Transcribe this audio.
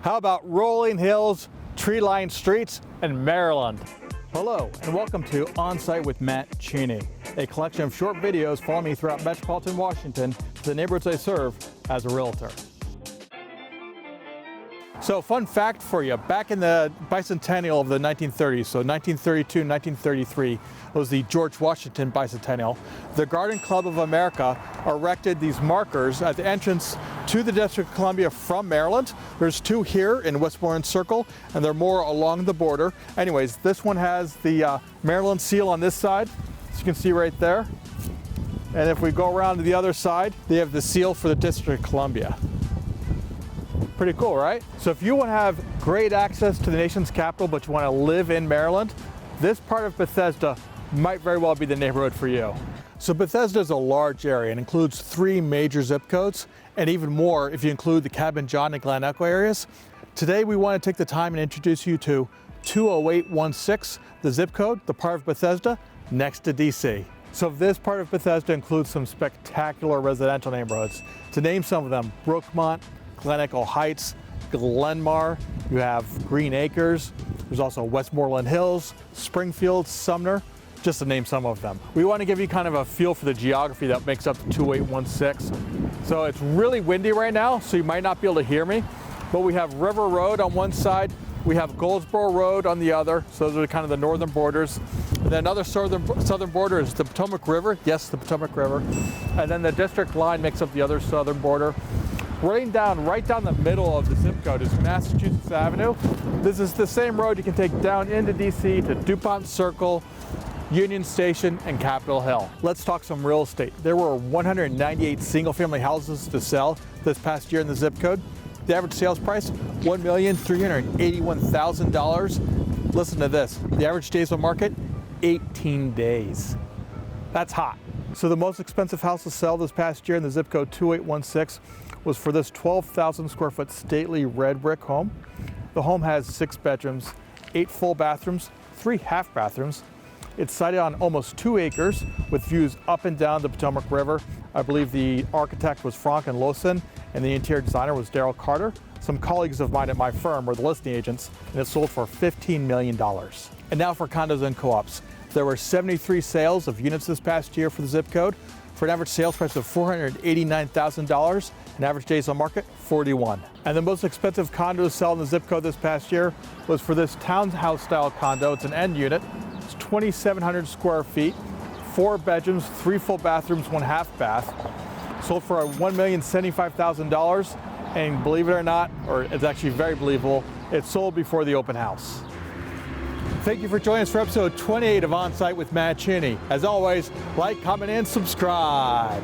How about rolling hills, tree-lined streets, and Maryland? Hello, and welcome to Onsite with Matt Cheney, a collection of short videos following me throughout metropolitan Washington to the neighborhoods I serve as a realtor. So, fun fact for you, back in the bicentennial of the 1930s, so 1932, 1933, was the George Washington bicentennial, the Garden Club of America erected these markers at the entrance to the District of Columbia from Maryland. There's two here in Westmoreland Circle, and they're more along the border. Anyways, this one has the Maryland seal on this side, as you can see right there. And if we go around to the other side, they have the seal for the District of Columbia. Pretty cool, right? So if you want to have great access to the nation's capital, but you want to live in Maryland, this part of Bethesda might very well be the neighborhood for you. So Bethesda is a large area and includes 3 major zip codes, and even more if you include the Cabin John and Glen Echo areas. Today we want to take the time and introduce you to 20816, the zip code, the part of Bethesda next to DC. So this part of Bethesda includes some spectacular residential neighborhoods. To name some of them, Brookmont, Glen Echo Heights, Glenmar, you have Green Acres, there's also Westmoreland Hills, Springfield, Sumner, just to name some of them. We want to give you kind of a feel for the geography that makes up 20816. So it's really windy right now, so you might not be able to hear me, but we have River Road on one side, we have Goldsboro Road on the other, so those are kind of the northern borders. And then another southern border is the Potomac River, yes, the Potomac River. And then the district line makes up the other southern border. Right down the middle of the zip code is Massachusetts Avenue. This is the same road you can take down into DC to DuPont Circle, Union Station, and Capitol Hill. Let's talk some real estate. There were 198 single-family houses to sell this past year in the zip code. The average sales price, $1,381,000. Listen to this, the average days on market, 18 days. That's hot. So the most expensive house to sell this past year in the zip code 2816 was for this 12,000 square foot stately red brick home. The home has 6 bedrooms, 8 full bathrooms, 3 half bathrooms. It's sited on almost 2 acres with views up and down the Potomac River. I believe the architect was Frank and Lawson and the interior designer was Daryl Carter. Some colleagues of mine at my firm were the listing agents, and it sold for $15 million. And now for condos and co-ops. There were 73 sales of units this past year for the zip code for an average sales price of $489,000, and average days on market, 41. And the most expensive condo to sell in the zip code this past year was for this townhouse style condo. It's an end unit. It's 2,700 square feet, 4 bedrooms, 3 full bathrooms, 1 half bath. Sold for $1,075,000, and believe it or not, or it's actually very believable, it sold before the open house. Thank you for joining us for episode 28 of Onsite with Matt Cheney. As always, like, comment, and subscribe.